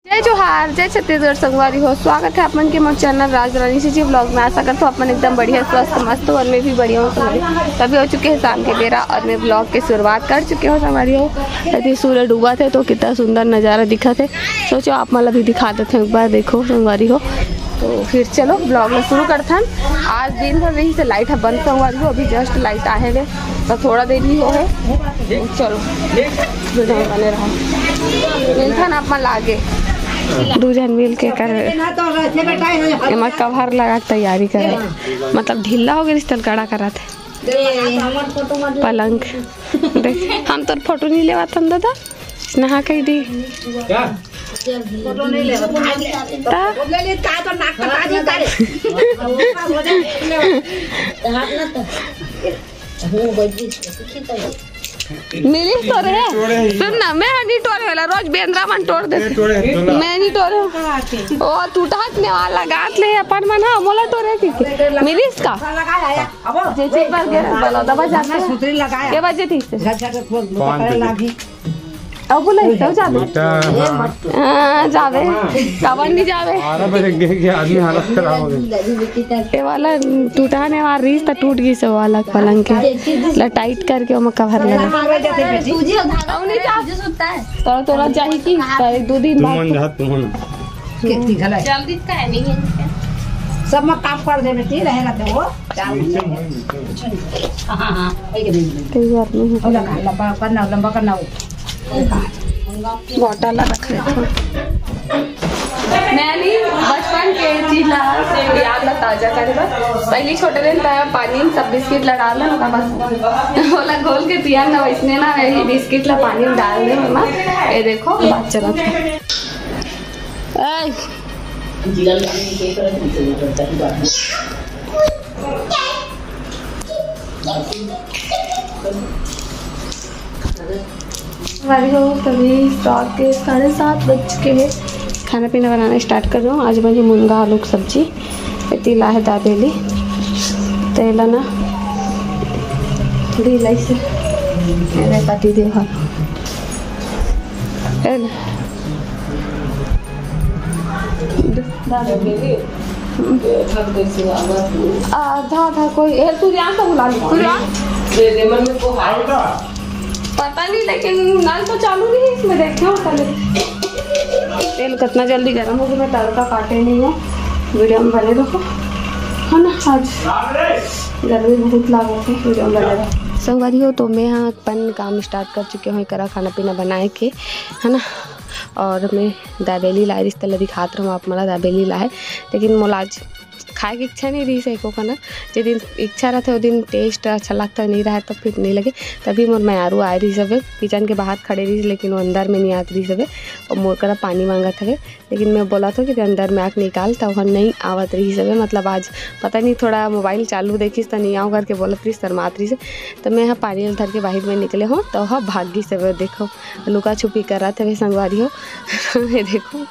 जय जोहार, जय छत्तीसगढ़। संगवारी हो, स्वागत है अपन के मोर चैनल राज रानी जी ब्लॉग में। आशा करता हूँ अपन एकदम बढ़िया स्वस्थ मस्त और मैं भी बढ़िया हूँ। तभी हो चुके हैं शाम के बेरा और मैं ब्लॉग की शुरुआत कर चुके हूँ। संगवारी हो, यदि सूरज डूबा थे तो कितना सुंदर नज़ारा दिखा थे। सोचो आप मतलब भी दिखा देते हैं एक बार। देखो संगवारी हो, तो फिर चलो ब्लॉग में शुरू करते हैं। आज दिन भर रही से लाइट है बंद। संगवारी हो, अभी जस्ट लाइट आए हुए तो थोड़ा देर ही हो है। चलो बने रहा मिलता ना अपन लागे दू जन मिल के कर कवर लगा के तैयारी करे। मतलब ढीला हो गई तल कड़ा करा थे पलंग। देख हम तो फोटो नहीं लेवा था दादा, नहा के दी फोटो नहीं लेवा मिली तो रहे। सुन ना, मैं नहीं तोड़े वाला, रोज बेंद्रा मन तोड़ दे। मैं नहीं तोड़े ओ टूटने वाला गांठ ले अपन मन। हां मोला तोड़े की मिली इसका जे चीज पर के बोलो दबा जाता सुतरी लगाया के बजे थी से लागी अब बोले तो जाबे हां जाबे कवन नहीं जाबे 12 बजे के आदमी हालत खराब हो गई। ये वाला टूटाने वाला रीस तो टूट गई सब वाला पलंग के लटाइट करके ओमा कवर लगा तुझे धागा नहीं जा सुनता है तो तोरा चाहिए कि 1-2 दिन बाद कितनी गलत जल्दी का है नहीं है सब में काम कर दे बेटी रहेगा तो वो हां एक दिन कई बार नहीं हो लंबा करना बॉटल रख लेते मैंने बचपन के चीज याद ला ताजा करे। पहले छोटे दिन पानी सब बिस्किट ला डाल ना बस बोला घोल के पिया ना वैसने ना बिस्किट ला पानी में डाल दे मम्मा। ये देखो बात चला हो। तभी रात के 7:30 बज के है। खाना पीना बनाना स्टार्ट कर रहा हूँ। आज बनी मुनगा आलू की सब्जी, तिला है दाबेली तेला ना ढीलाई से पति दे आधा आधा कोई सूर्या तो बुला पता नहीं, लेकिन नल तो चालू नहीं है इसमें। देखते हो तेल कितना जल्दी गर्म होगी। मैं तड़का काटे नहीं हूँ, वीडियो में बने रहो है ना। आज गर्मी बहुत लागो है, वीडियो में बने रहो। संगवारी हो, तो मैं यहाँ अपन काम स्टार्ट कर चुके हूँ करा खाना पीना बनाए के है ना। और मैं दाबेली लाए इस तरह दिखाते रहूँ आप मला दाबेली लाए, लेकिन मोला आज खाए की इच्छा नहीं रही सही को खाना। जिस दिन इच्छा रहता है वो दिन टेस्ट अच्छा लगता नहीं रहा तो फिर नहीं लगे। तभी मोर मैरू आए रही सब किचन के बाहर खड़े रही, लेकिन वो अंदर में नहीं आती रही सब और मोर करा पानी मांगा था। लेकिन मैं बोला था कि अंदर में आके निकाल तो वहाँ नहीं आवत रही सब। मतलब आज पता नहीं थोड़ा मोबाइल चालू देखिस तो नहीं आओ करके बोलत रही शर्मात रही से। तो मैं यहाँ पानी धर के बाहर में निकले हूँ तो वहाँ भागी सब। देखो लुका छुपी कर रहा था संगवारी हो। ये देखो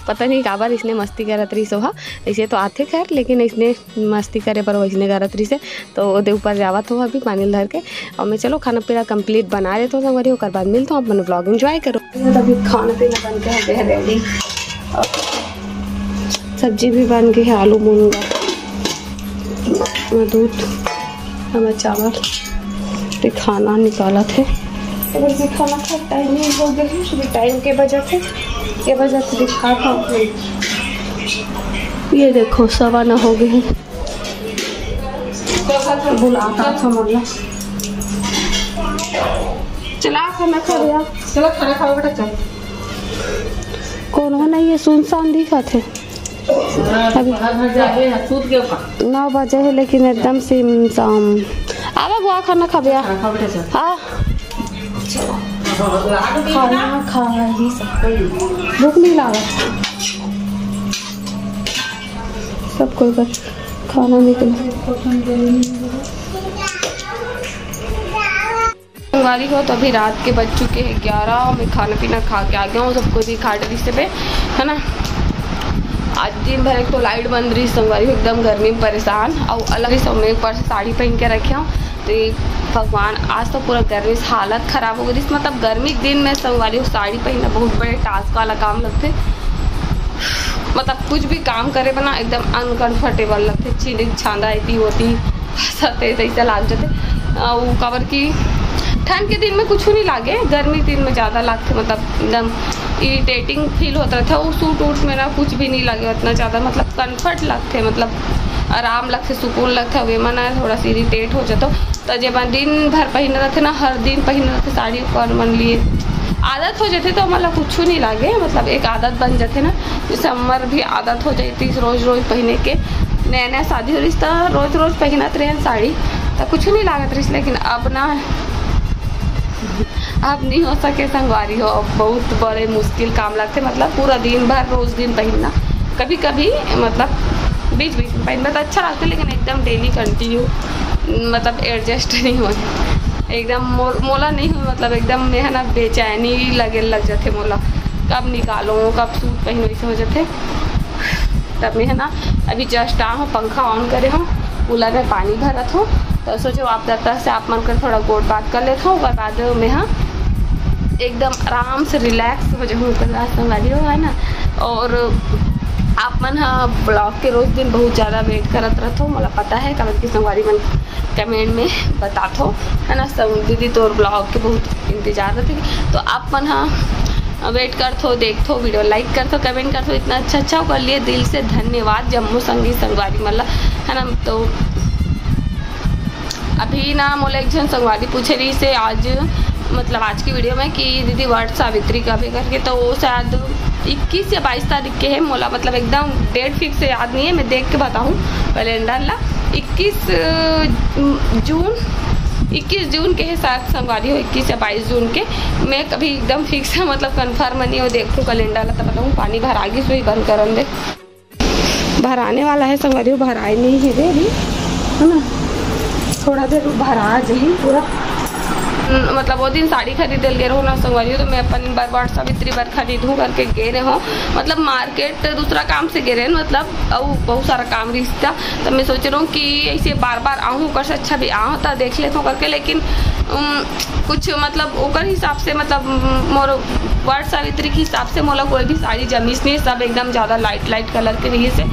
पता नहीं काबर इसने मस्ती करत रही सोहा। ऐसे तो आते खैर, लेकिन इसने मस्ती करे पर वैसने करत रही से तो वो ऊपर जावत हो अभी पानी धर के। और मैं चलो खाना पीना कंप्लीट बना लेता हूँ संगवारी होकर बाद मिलता हूँ। अपना ब्लॉग एंजॉय करो। अभी खाना पीना बन के हो गया रेडी, सब्जी भी बन गई है आलू मुनगा, दूध हमें चावल फिर खाना निकाला थे। भी खाना खा टाइम नहीं हो गया, टाइम के वजह से दिखा था। ये देखो 9:15 हो गए हैं। बुलाता था मोला चला खाना खा लिया। चलो खाना खाओ बेटा चल। कौन हो नहीं है, सुनसान दिखा थे अभी 9 बजे है, लेकिन एकदम से शाम आवा बुआ खाना खा बिया। हाँ खाना खा ही सब भूख नहीं लगा सब कोई पर खाना निकला संगवारी हो। तो अभी रात के बज चुके हैं 11। मैं खाना पीना खा के आ गया हूँ, सबको भी खा डरी से है ना। आज दिन भर एक तो लाइट बंद रही संगवारी हो, एकदम गर्मी में परेशान। और अलग ही समय ऊपर से साड़ी पहन के रखे हूँ तो भगवान आज तो पूरा गर्मी से हालत ख़राब हो गई। मतलब गर्मी के दिन में संगवारी साड़ी पहनना बहुत बड़े टास्क वाला काम लगते। मतलब कुछ भी काम करे बना एकदम अनकंफर्टेबल लगते, चीनी छांदा इतनी होती फंसते ऐसा लाग जाते। वो कवर की ठंड के दिन में कुछ नहीं लागे, गर्मी दिन में ज़्यादा लागते, मतलब एकदम इरिटेटिंग फील होता था। वो सूट वूट में ना कुछ भी नहीं लगे उतना ज़्यादा, मतलब कम्फर्ट लगते, मतलब आराम लगते, सुकून लगता। वे मना थोड़ा सा इरिटेट हो जाता तो जब दिन भर पहने रहते ना, हर दिन पहने रहते साड़ी पर मन लिए आदत हो जाती तो मतलब कुछ नहीं लागे, मतलब एक आदत बन जाते ना। समर भी आदत हो जाती रोज़ रोज़ पहने के, नया नया शादी हो रही तो रोज़ रोज़ पहनत रहे साड़ी तो कुछ नहीं लागत रही। लेकिन अब ना अब नहीं हो सके संगवारी हो, बहुत बड़े मुश्किल काम लगते, मतलब पूरा दिन भर रोज़ दिन पहनना। कभी कभी मतलब बीच बीच में पहनना तो अच्छा लगता है, लेकिन एकदम डेली कंटिन्यू मतलब एडजस्ट नहीं हो, एकदम मोला नहीं हो, मतलब एकदम मेहनत बेचैनी लग जाते मोला, कब निकालो कब सूट पहनो ऐसे हो जाते। तब मैं है ना अभी जस्ट आ हूँ, पंखा ऑन करे हूँ, कूलर में पानी भरत हूँ, तो सोचो आप दफ्तर से आप मन कर थोड़ा गोड़ बात कर लेता हूँ। बाद में हाँ एकदम आराम से रिलैक्स हो जाऊँ, संगवारी हो है ना। और आप मन हाँ ब्लॉग के रोज़ दिन बहुत ज़्यादा वेट करत रहते हो, मला पता है, कमेंट की संगवारी मन कमेंट में बताते हो है ना। सब दीदी तो ब्लॉग के बहुत इंतजार रहते, तो आप मन हाँ वेट करते हो, देखते हो, वीडियो लाइक करते हो, कमेंट करते हो, इतना अच्छा कर लिए, दिल से धन्यवाद जम्मू संगी संगवारी मतलब है ना। तो अभी ना मोला एक जन संगवारी पूछे रही से आज, मतलब आज की वीडियो में कि दीदी वट सावित्री का भी करके, तो वो शायद 21 या 22 तारीख के है, मोला मतलब एकदम डेट फिक्स याद नहीं है, मैं देख के बताऊँ कैलेंडर ला। 21 जून के है शायद संगवारी हो, 21 या 22 जून के, मैं कभी एकदम फिक्स है मतलब कन्फर्म नहीं हो, देखूँ कैलेंडर ला तब बताऊँ। पानी भर आगे सो ही बंद करन दे, भर आने वाला है संगवारी हो, भर आए नहीं है दे अभी है ना, थोड़ा देर भर आ जाए पूरा। मतलब वो दिन साड़ी खरीदे गए रहो ना संगवारी हो, तो मैं अपन बार सावित्री बार खरीदूँ करके गए रहे हो, मतलब मार्केट दूसरा काम से गए रहे, मतलब और बहुत सारा काम रिश्ता। तो मैं सोच रहा हूँ कि ऐसे बार बार आऊँ, कर से अच्छा भी आऊँ तो देख लेता हूँ करके, लेकिन कुछ मतलब ओकर हिसाब से, मतलब मोर वट सावित्री के हिसाब से मोला कोई भी साड़ी जमीस नहीं, सब एकदम ज़्यादा लाइट कलर के रही से।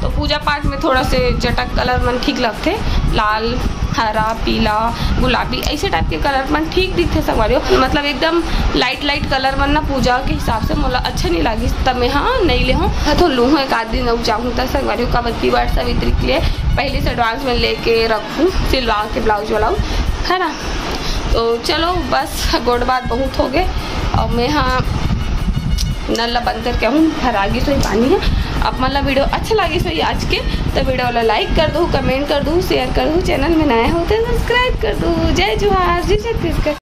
तो पूजा पाठ में थोड़ा से चटक कलर मन ठीक लगते, लाल हरा पीला गुलाबी ऐसे टाइप के कलर मन ठीक दिखते संगवारी हो, मतलब एकदम लाइट कलर मन ना पूजा के हिसाब से मोला अच्छा नहीं लगी, तब मैं हाँ नहीं ले हूँ तो लूँ एक आध दिन अब जाऊँ तक संगवारी हो। कबत्ती वट सावित्री के लिए पहले से एडवांस में लेके रखूँ, सिलवा के ब्लाउज वालाऊँ है ना। तो चलो बस गोड़ बात बहुत हो गए, और मैं हाँ नल बंद करके हूँ, घर आगे तो ही पानी है। अब मतलब वीडियो अच्छा लगे सो आज के, तो वीडियो वाला लाइक कर दो, कमेंट कर दो, शेयर कर दो, चैनल में नया हो तो सब्सक्राइब कर दो। जय जोहार, जय छत्तीसगढ़।